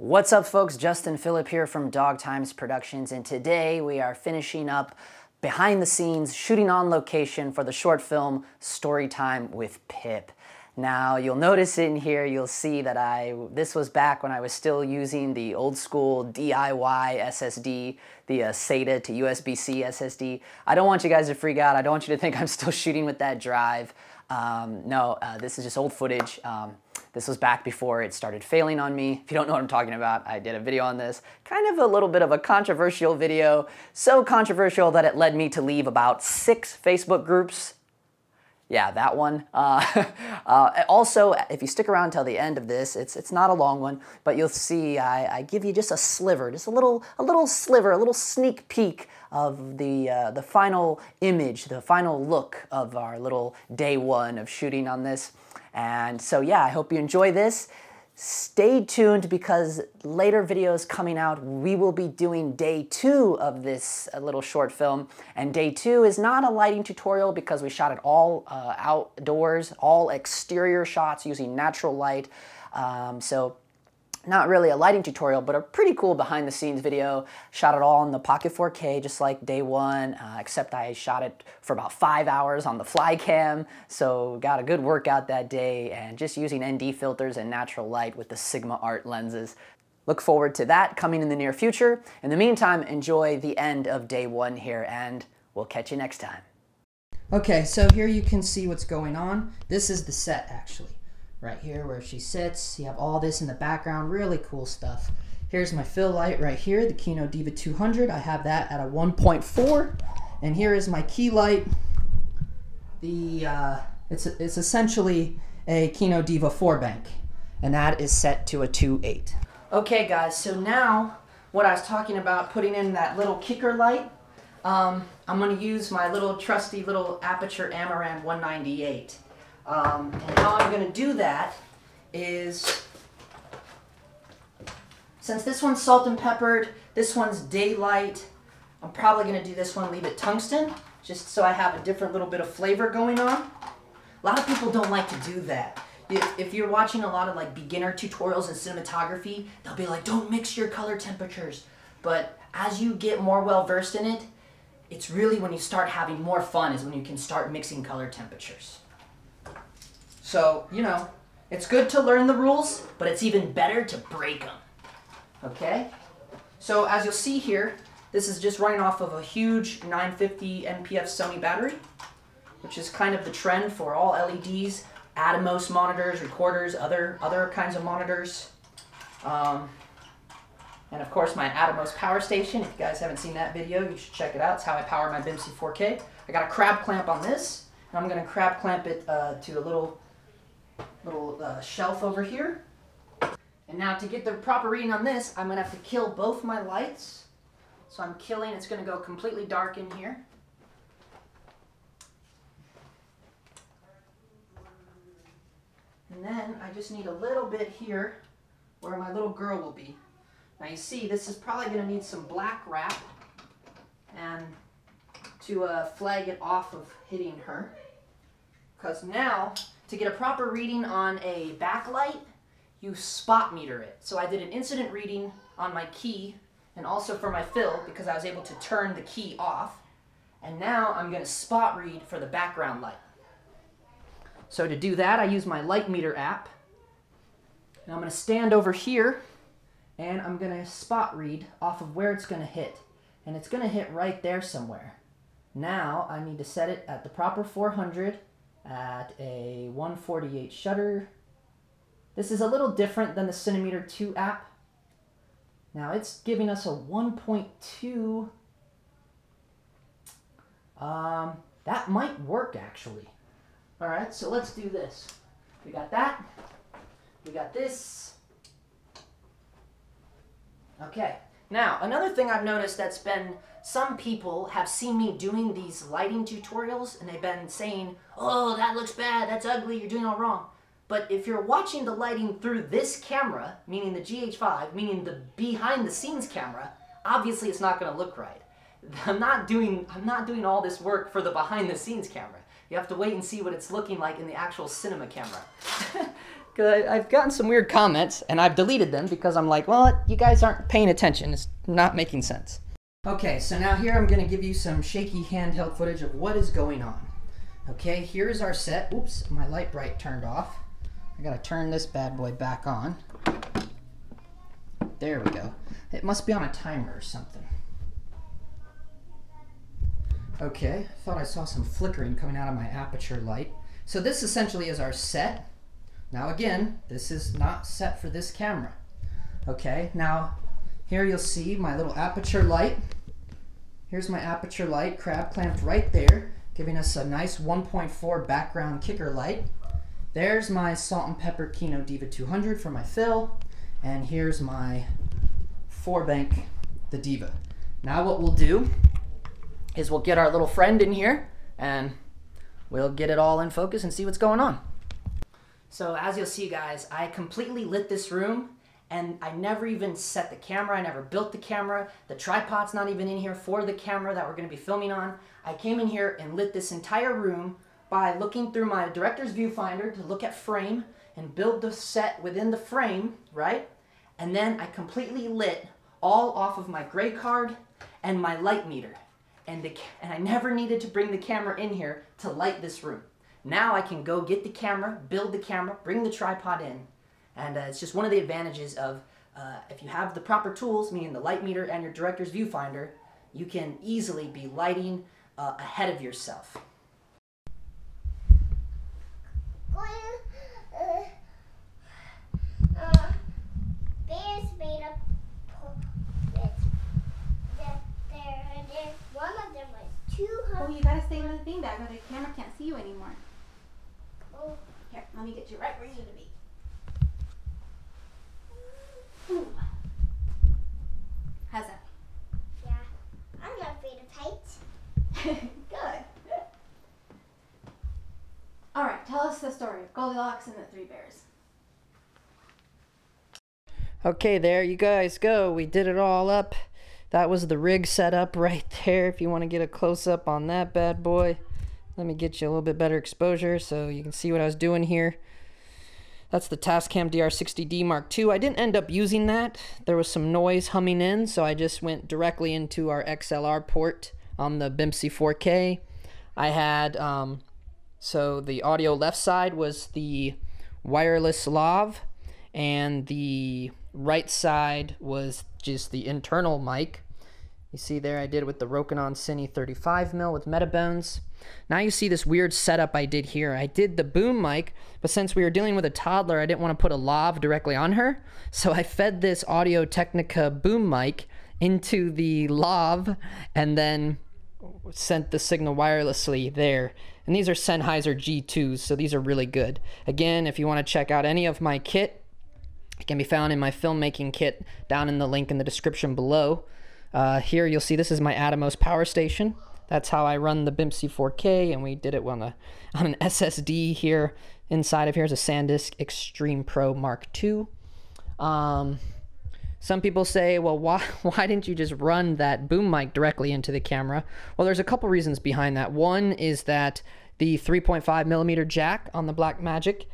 What's up, folks? Justin Phillip here from Dog Times Productions, and today we are finishing up behind the scenes shooting on location for the short film Storytime with Pip. Now, you'll notice in here, you'll see that this was back when I was still using the old school DIY SSD, the SATA to USB-C SSD. I don't want you guys to freak out. I don't want you to think I'm still shooting with that drive. No, this is just old footage. This was back before it started failing on me. If you don't know what I'm talking about, I did a video on this. Kind of a little bit of a controversial video. So controversial that it led me to leave about 6 Facebook groups. Yeah, that one. Also, if you stick around till the end of this, it's not a long one, but you'll see I give you just a sliver, just a little sliver, a little sneak peek of the final image, the final look of our little day one of shooting on this. And so yeah, I hope you enjoy this. Stay tuned because later videos coming out, we will be doing day 2 of this little short film. And day 2 is not a lighting tutorial because we shot it all outdoors, all exterior shots using natural light. So not really a lighting tutorial, but a pretty cool behind the scenes video. Shot it all in the Pocket 4K, just like day 1, except I shot it for about 5 hours on the fly cam. So got a good workout that day and just using ND filters and natural light with the Sigma Art lenses. Look forward to that coming in the near future. In the meantime, enjoy the end of day 1 here and we'll catch you next time. Okay, so here you can see what's going on. This is the set actually. Right here where she sits, you have all this in the background, really cool stuff. Here's my fill light right here, the Kino Diva 200. I have that at a 1.4. And here is my key light. It's essentially a Kino Diva 4 bank, and that is set to a 2.8. Okay guys, so now what I was talking about, putting in that little kicker light, I'm gonna use my little trusty little Aperture Amaran 198. And how I'm going to do that is, since this one's salt and peppered, this one's daylight, I'm probably going to do this one, leave it tungsten, just so I have a different little bit of flavor going on. A lot of people don't like to do that. If you're watching a lot of like beginner tutorials in cinematography, they'll be like, don't mix your color temperatures. But as you get more well versed in it, it's really when you start having more fun is when you can start mixing color temperatures. So, you know, it's good to learn the rules, but it's even better to break them. Okay? So as you'll see here, this is just running off of a huge 950 NPF Sony battery, which is kind of the trend for all LEDs, Atomos monitors, recorders, other kinds of monitors. And of course my Atomos power station. If you guys haven't seen that video, you should check it out. It's how I power my BMPCC4K. I got a crab clamp on this, and I'm going to crab clamp it to a little shelf over here. And now to get the proper reading on this, I'm going to have to kill both my lights. So I'm killing, it's going to go completely dark in here. And then I just need a little bit here where my little girl will be. Now you see, this is probably going to need some black wrap and to flag it off of hitting her. Because now, to get a proper reading on a backlight, you spot meter it. So I did an incident reading on my key and also for my fill because I was able to turn the key off. And now I'm going to spot read for the background light. So to do that, I use my light meter app. Now I'm going to stand over here and I'm going to spot read off of where it's going to hit. And it's going to hit right there somewhere. Now I need to set it at the proper 400 at a 148 shutter. This is a little different than the Cinemeter 2 app. Now it's giving us a 1.2. That might work actually. Alright, so let's do this. We got that. We got this. Okay. Now, another thing I've noticed that's been, some people have seen me doing these lighting tutorials and they've been saying, oh, that looks bad, that's ugly, you're doing all wrong. But if you're watching the lighting through this camera, meaning the GH5, meaning the behind the scenes camera, obviously it's not going to look right. I'm not doing all this work for the behind the scenes camera. You have to wait and see what it's looking like in the actual cinema camera. Because I've gotten some weird comments, and I've deleted them because I'm like, well, you guys aren't paying attention. It's not making sense. Okay, so now here I'm going to give you some shaky handheld footage of what is going on. Okay, here's our set. Oops, my light bright turned off. I got to turn this bad boy back on. There we go. It must be on a timer or something. Okay, I thought I saw some flickering coming out of my aperture light. So this essentially is our set. Now again, this is not set for this camera. Okay, now here you'll see my little aperture light. Here's my aperture light, crab clamped right there, giving us a nice 1.4 background kicker light. There's my Salt and Pepper Kino Diva 200 for my fill. And here's my 4-bank, the Diva. Now what we'll do is we'll get our little friend in here and we'll get it all in focus and see what's going on. So as you'll see, guys, I completely lit this room and I never even set the camera. I never built the camera. The tripod's not even in here for the camera that we're going to be filming on. I came in here and lit this entire room by looking through my director's viewfinder to look at frame and build the set within the frame, right? And then I completely lit all off of my gray card and my light meter. And I never needed to bring the camera in here to light this room. Now I can go get the camera, build the camera, bring the tripod in. And it's just one of the advantages of if you have the proper tools, meaning the light meter and your director's viewfinder, you can easily be lighting ahead of yourself. Bears made up one of them was 200. Oh, you gotta stay in the thing bag or the camera can't see you anymore. Oh. Here, let me get you right where you need to be. Ooh. How's that? Yeah, I'm not afraid of heights. Good. Alright, tell us the story of Goldilocks and the Three Bears. Okay, there you guys go. We did it all up. That was the rig setup right there. If you want to get a close-up on that bad boy, let me get you a little bit better exposure so you can see what I was doing here. That's the Tascam DR60D Mark II. I didn't end up using that. There was some noise humming in, so I just went directly into our XLR port on the BMPCC4K. I had, so the audio left side was the wireless lav, and the right side was just the internal mic. You see there I did with the Rokinon Cine 35mm with Metabones. Now you see this weird setup I did here. I did the boom mic, but since we were dealing with a toddler, I didn't want to put a lav directly on her. So I fed this Audio Technica boom mic into the lav and then sent the signal wirelessly there. And these are Sennheiser G2s, so these are really good. Again, if you want to check out any of my kit, it can be found in my filmmaking kit down in the link in the description below. Here you'll see this is my Atomos power station. That's how I run the BMPCC4K, and we did it on an SSD here. Inside of here is a SanDisk Extreme Pro Mark II. Some people say, well, why didn't you just run that boom mic directly into the camera? Well, there's a couple reasons behind that. One is that the 3.5mm jack on the Blackmagic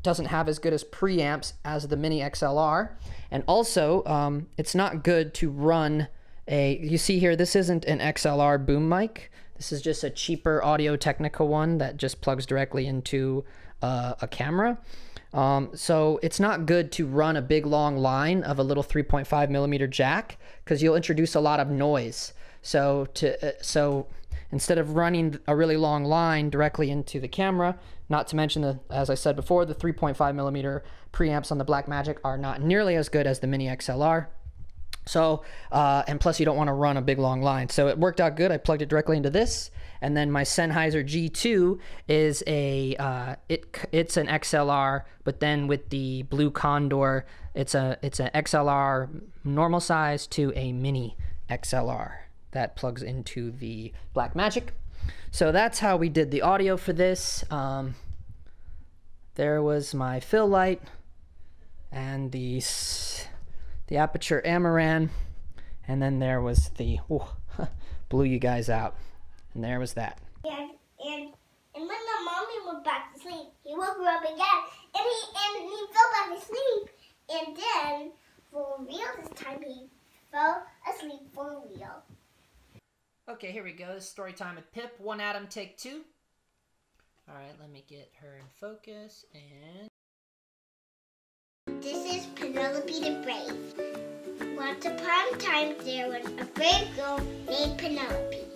doesn't have as good as preamps as the Mini XLR, and also it's not good to run you see here, this isn't an XLR boom mic. This is just a cheaper Audio Technica one that just plugs directly into a camera. So it's not good to run a big long line of a little 3.5mm jack because you'll introduce a lot of noise. So instead of running a really long line directly into the camera, not to mention, as I said before, the 3.5mm preamps on the Blackmagic are not nearly as good as the Mini XLR. So, and plus you don't want to run a big long line. So it worked out good. I plugged it directly into this. And then my Sennheiser G2 is it's an XLR, but then with the Blue Condor, it's an XLR normal size to a Mini XLR that plugs into the Blackmagic. So that's how we did the audio for this. There was my fill light and the Aperture Amaran, and then there was the blew you guys out, and there was that. And when the mommy went back to sleep, he he woke her up again, and he fell back asleep. And then, for real this time, he fell asleep for real. Okay, here we go. This is story time with Pip. One Atom, take two. All right, let me get her in focus. And this is Penelope the Brave. Once upon a time, there was a brave girl named Penelope.